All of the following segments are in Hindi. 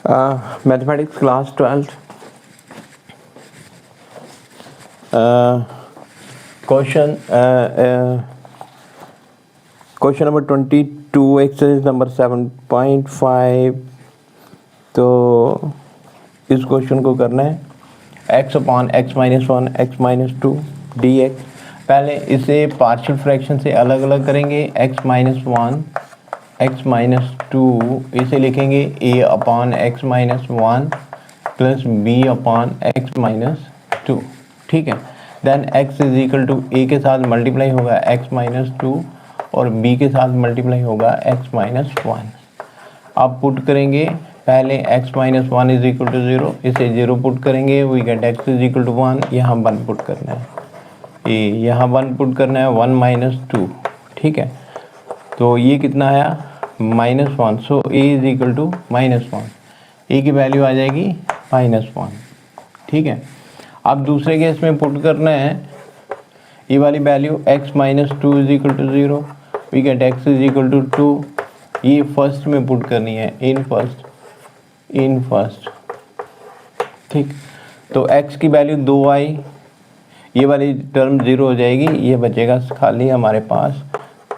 Mathematics class 12 question number 22 exercise number 7.5। तो इस क्वेश्चन को करना है x upon x minus 1 x minus 2 dx। पहले इसे पार्शियल फ्रैक्शन से अलग अलग करेंगे। x माइनस 1 x माइनस 2 इसे लिखेंगे a upon x minus 1 plus b upon x minus 2। ठीक है, then x is equal to a के साथ मल्टीप्लाई होगा x माइनस 2 और b के साथ मल्टीप्लाई होगा x माइनस 1। अब पुट करेंगे, पहले x minus 1 is equal to 0, इसे 0 पुट करेंगे, we get x is equal to 1। यहाँ 1 पुट करना है, यहाँ 1 पुट करना है, 1 माइनस 2। ठीक है, तो ये कितना आया -1, so a is equal to -1। a की वैल्यू आ जाएगी -1। ठीक है, अब दूसरे केस में पुट करना है ये वाली value x minus 2 is equal to 0, we get x is equal to 2। ये फर्स्ट में पुट करनी है, इन फर्स्ट। ठीक, तो x की वैल्यू 2 आई, ये वाली टर्म 0 हो जाएगी, ये बचेगा खाली हमारे पास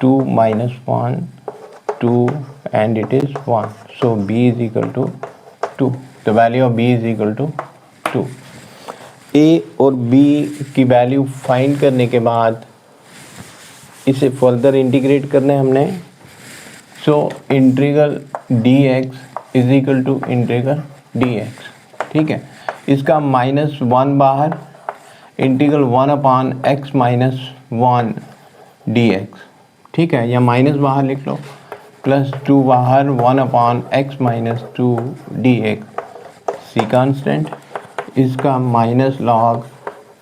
2 minus 1 2 and it is 1, so b is equal to 2। The value of b is equal to 2। a और b की वैल्यू फाइंड करने के बाद इसे फर्दर इंटीग्रेट करना है हमने। So integral dx is equal to integral dx। ठीक है, इसका -1 बाहर, integral 1 upon x minus 1 dx। ठीक है, या माइनस बाहर लिख लो, प्लस 2 बाहर, 1 upon x minus 2 dx। C constant, इसका minus log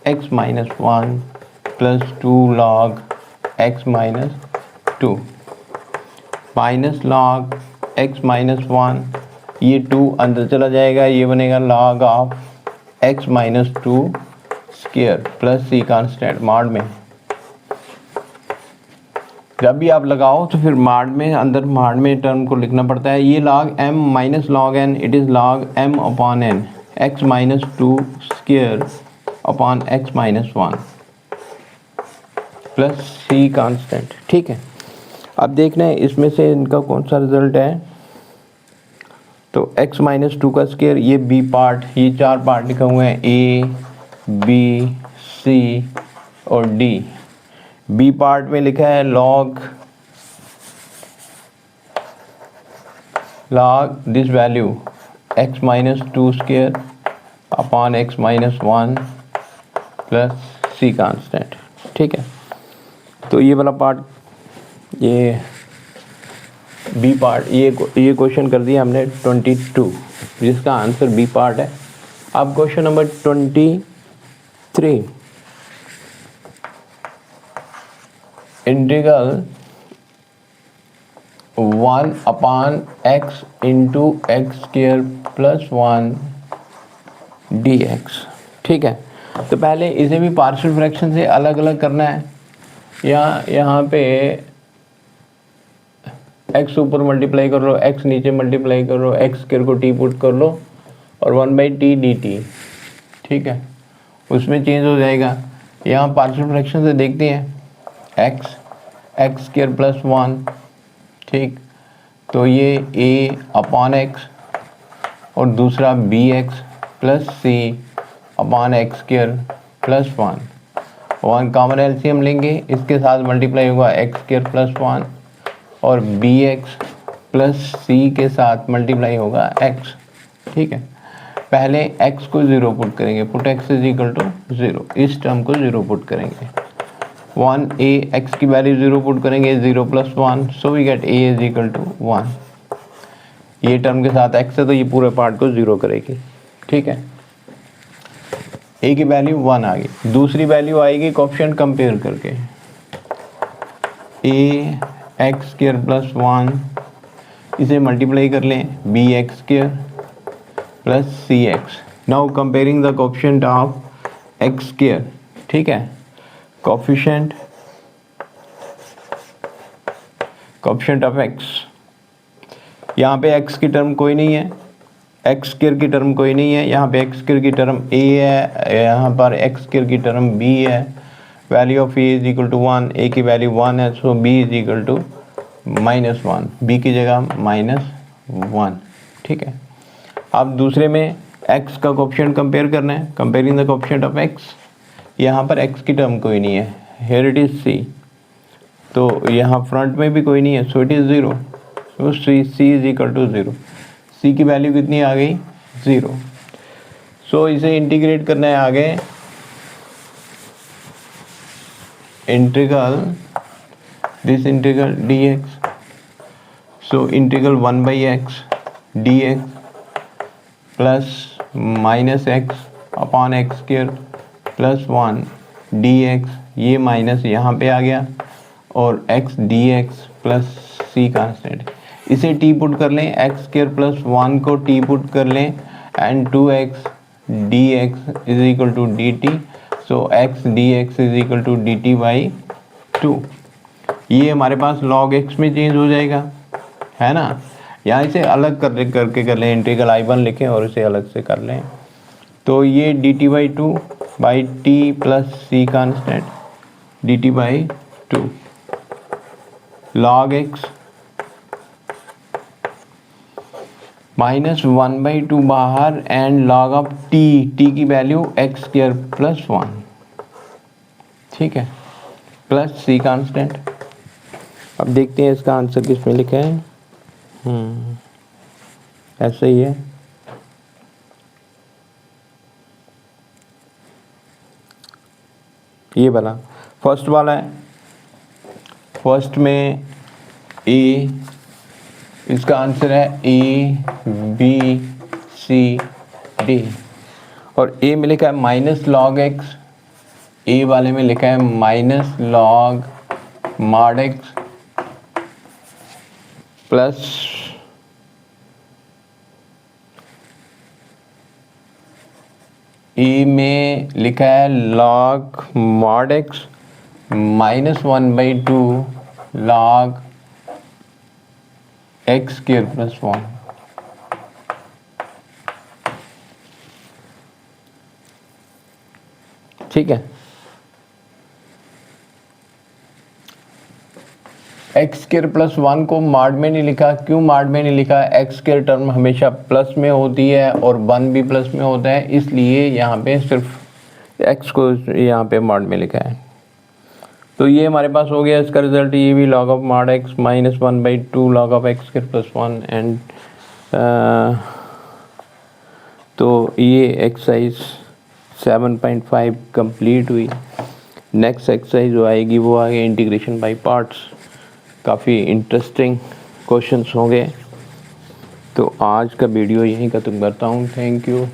x minus 1 plus 2 log x minus 2, minus log x minus 1, ये 2 अंदर चला जाएगा, ये बनेगा log of x minus 2 square plus C constant mod में। जब भी आप लगाओ तो फिर मॉड में, अंदर मॉड में टर्म को लिखना पड़ता है। ये log m minus log n, it is log m upon n, x minus 2 square upon x minus 1 plus C constant. ठीक है, अब देखना है इसमें से इनका कौन सा रिजल्ट है। तो x माइनस 2 का स्क्वायर, ये b पार्ट, ये 4 पार्ट लिखे हुए हैं, a b c और d। b पार्ट में लिखा है log this value x minus 2 square upon x minus 1 plus C constant. ठीक है, तो ये वाला पार्ट, ये बी पार्ट, ये क्वेश्चन कर दिया हमने 22, जिसका आंसर बी पार्ट है। अब question number 23, integral 1 upon x into x square plus 1 dx। ठीक है, तो पहले इसे भी पार्शियल फ्रैक्शन से अलग अलग करना है। यहाँ पे x ऊपर मल्टीप्लाई कर लो, x नीचे मल्टीप्लाई कर लो, x स्क्वायर को t पुट कर लो और 1/t dt। ठीक है, उसमें चेंज हो जाएगा। यहाँ पार्शियल फ्रैक्शन से देखते हैं, x स्क्वायर प्लस 1। ठीक, तो ये a अपॉन x और दूसरा bx plus c upon x square plus 1 common LCM लेंगे, इसके साथ मल्टीप्लाई होगा एक्स स्क्वायर प्लस 1 और bx प्लस c के साथ मल्टीप्लाई होगा x। ठीक है, पहले x को 0 पुट करेंगे, put x is equal to 0, इस टर्म को 0 पुट करेंगे, 1a x की वैल्यू 0 पुट करेंगे, 0 plus 1, so we get a is equal to 1। ये टर्म के साथ x है तो ये पूरे पार्ट को 0 करेगी। ठीक है, a की वैल्यू 1 आ गई। दूसरी वैल्यू आएगी कोएफिशिएंट कंपेयर करके, a x स्क्वायर प्लस 1, इसे मल्टीप्लाई कर लें, bx square plus cx। Now comparing the coefficient of x square. ठीक है, कोएफिशिएंट ऑफ x, यहाँ पे x की टर्म कोई नहीं है, एक्स स्क्वायर की टर्म कोई नहीं है, यहाँ पे एक्स स्क्वायर की टर्म ए है, यहाँ पर एक्स स्क्वायर की टर्म बी है। Value of a is equal to 1, a की वैल्यू 1 है, so b is equal to -1, b की जगह -1। ठीक है, अब दूसरे में x का कोफिशिएंट कंपेयर करना है, comparing the coefficient of x। यहाँ पर x की टर्म कोई नहीं है, हेयर इट इज c, तो यहाँ फ्रंट में भी कोई नहीं है, so it is 0, so c is equal to 0। c की वैल्यू कितनी आ गई? 0। सो इसे इंटीग्रेट करना है आगे, integral this integral dx, so integral 1/x dx plus -x upon x square plus 1 dx, ये माइनस यहाँ पे आ गया, और x dx plus c constant, इसे t पुट कर लें, एक्स स्क्वायर प्लस 1 को t पुट कर लें, and 2x dx is equal to dt, so x dx is equal to dt by 2। ये हमारे पास log x में चेंज हो जाएगा, है ना। यहाँ इसे अलग करके कर लें, इंटीग्रल I1 लिखें और इसे अलग से कर लें, तो ये dt by 2 by T plus C constant dt by 2 log x -1/2 बाहर, एंड log ऑफ t की वैल्यू एक्स स्क्वायर प्लस 1, ठीक है, प्लस सी कांस्टेंट। अब देखते हैं इसका आंसर किस में लिखा है। ऐसे ही है, ये वाला फर्स्ट वाला है, फर्स्ट में ए, इसका आंसर है ए बी सी डी, और ए में लिखा है माइनस लॉग एक्स, ए वाले में लिखा है minus log mod x plus a में लिखा है log mod x -1/2 log x square plus 1। ठीक है, एक्स स्क्वायर प्लस 1 को मॉड में नहीं लिखा, क्यों मॉड में नहीं लिखा? एक्स स्क्वायर टर्म हमेशा प्लस में होती है और 1 भी प्लस में होता है, इसलिए यहाँ पे सिर्फ एक्स को यहाँ पे मॉड में लिखा है। तो ये हमारे पास हो गया इसका रिजल्ट, ये भी log of mod x -1/2 log of x square plus 1, and तो ये एक्सरसाइज 7.5 कंप्लीट हुई। नेक्स्ट एक्सरसाइज जो आएगी वो आगे इंटीग्रेशन बाय पार्ट्स, काफ़ी इंटरेस्टिंग क्वेश्चंस होंगे। तो आज का वीडियो यहीं ख़त्म करता हूँ। Thank you.